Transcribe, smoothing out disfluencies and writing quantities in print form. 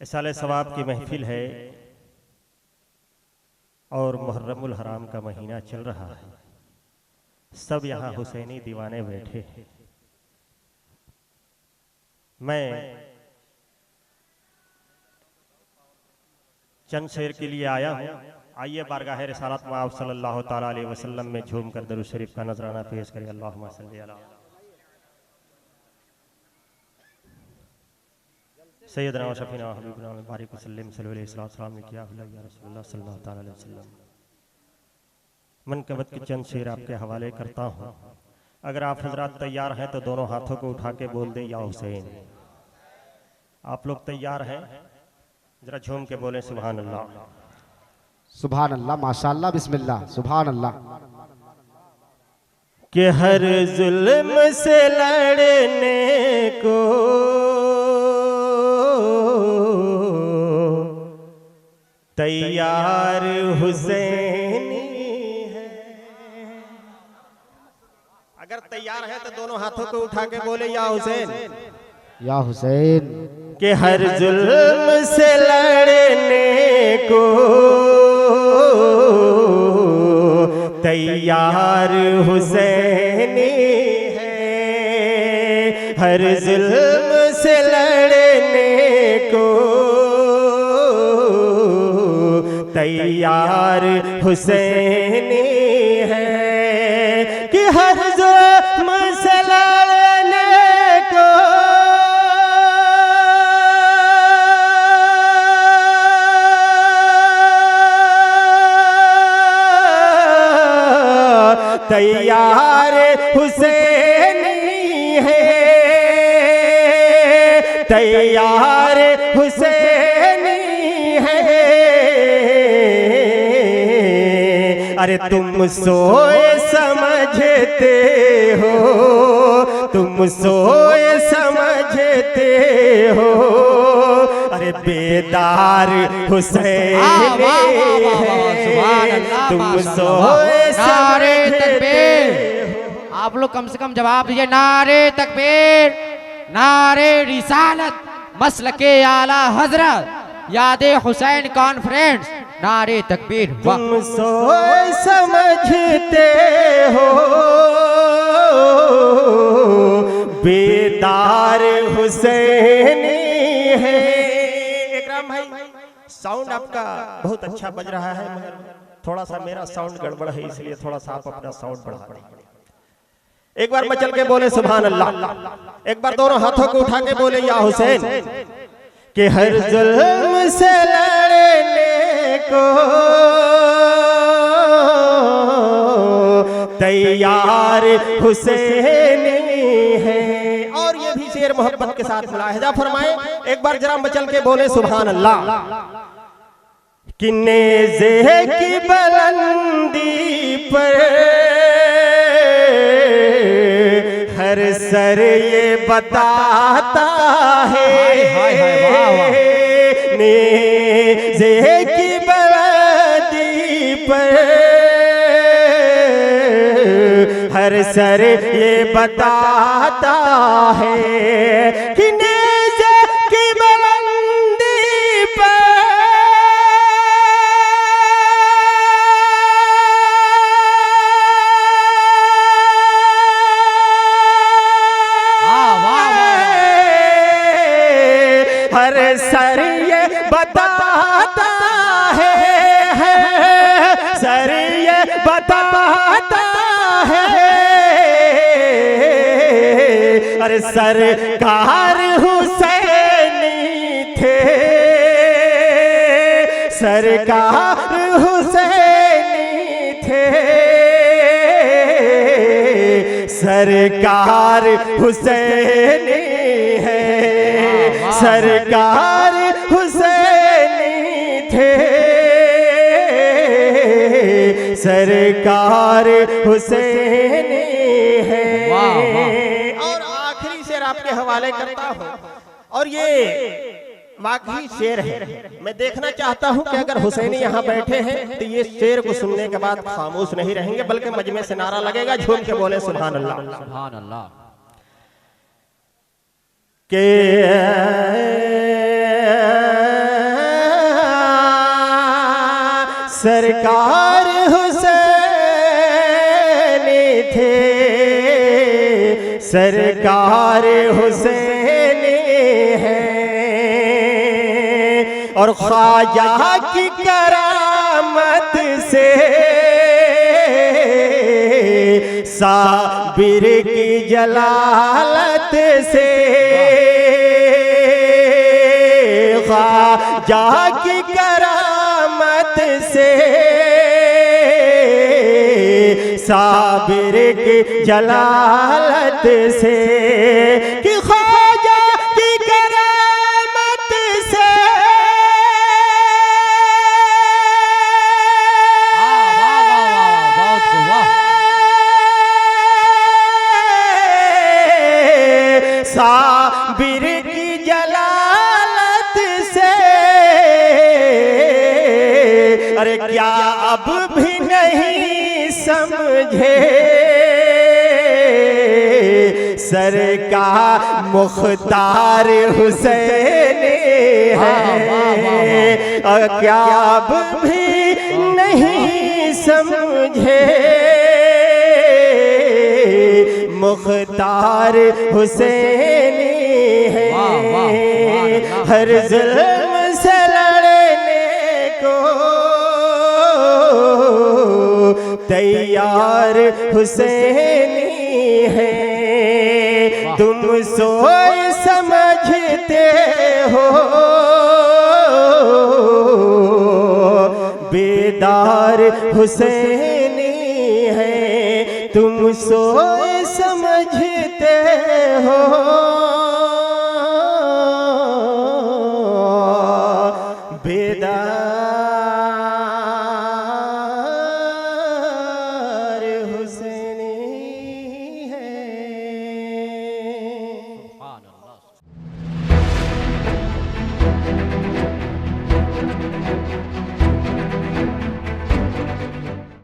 साले सवाब की महफिल है और मुहर्रमुल हराम का महीना चल रहा है। सब यहाँ हुसैनी दीवाने बैठे हैं। मैं चंद शेर के लिए आया हूँ। आइए बारगाह रिसालत मआब सल्लल्लाहु ताला अलैहि वसल्लम में झूम कर दरूद शरीफ का नजराना पेश करें। अल्लाहुम्मा सल्ली अला सैयदना व शफीना हबीबना बारिक वसल्लम सल्लल्लाहु अलैहि वसल्लम ने किया या रसूलुल्लाह सल्लल्लाहु ताला अलैहि वसल्लम। मनकबत के चंद शेर आपके हवाले करता हूँ। अगर आप हजरात तैयार हैं तो दोनों हाथों को उठा के बोल दें या हुसैन। आप लोग तैयार हैं? जरा झूम के बोले सुभान अल्लाह। सुभान अल्लाह, माशाअल्लाह, बिस्मिल्लाह, सुभान अल्लाह। कि हर जुल्म से लड़ने को तैयार हुसैनी है। अगर तैयार है तो दोनों हाथों को उठा के बोले या हुसैन, या हुसैन। कि हर जुल्म से लड़ने को तैयार हुसैनी है। हर जुल्म से लड़ने को तैयार हुसैनी है। कि हर जुल्म से लड़ने को तैयार हुसैनी है। तैयार हुसैनी है। अरे तुम सोए समझते हो, तुम सोए समझते हो। अरे बेदार हुसैन तुम सोए नारे तकबीर। आप लोग कम से कम जवाब दीजिए। नारे तकबीर, नारे रिसालत, मसलके आला हजरत, यादे हुसैन कॉन्फ्रेंस, नारे तकबीर। तुम सोए समझते हो, बेदार हुसैनी है। इकराम भाई, साउंड आपका बहुत अच्छा बज रहा है, मगर थोड़ा सा मेरा साउंड गड़बड़ है, इसलिए थोड़ा सा आप अपना साउंड बढ़ा दें। एक बार मचल के बोले सुभान अल्लाह। एक बार दोनों हाथों को उठा के बोले या हुसैन। कि हर जुल्म से लड़ने को तैयार हुसैनी है। और ये भी शेर मोहब्बत के साथ मुलाहिजा फरमाए। एक बार जरा मचल के बोले सुभान अल्लाह। कि नेज़े की बुलंदी पर हर सर ये बताता है। नेज़े की बुलंदी पर हर सर ये बताता है। कि नेज़े की बुलंदी पर हर सर ये बताता है। सर ये बताता है। अरे सरकार हुसैनी थे, सरकार हुसैनी थे। सरकार हुसैनी है। सरकार हुसैनी थे। सरकार हुसैनी है। और आखिरी शेर आपके हवाले करता हूँ, और ये वाकई शेर है। मैं देखना चाहता हूँ कि अगर हुसैनी यहाँ बैठे हैं तो ये शेर को सुनने के बाद खामोश नहीं रहेंगे, बल्कि मजमे से नारा लगेगा। झूम के बोले सुभान अल्लाह। सुभान अल्लाह। के सरकार हुसैनी थे, सरकार हुसैनी है। और ख्वाजा की करामत से साबिर की जलालत से, ख्वाजा की करामत से साबिर की जलालत से, कि ख्वाजा की करामत से साबिर की जलालत से, अरे क्या अब भी नहीं समझे सरकार मुख्तार हुसैनी है। क्या अब भी नहीं समझे मुख्तार हुसैनी है। हर जुल्म से लड़ने को तैयार हुसैनी है। तुम सोच समझते हो बेदार हुसैनी है, तुम सोच समझते हो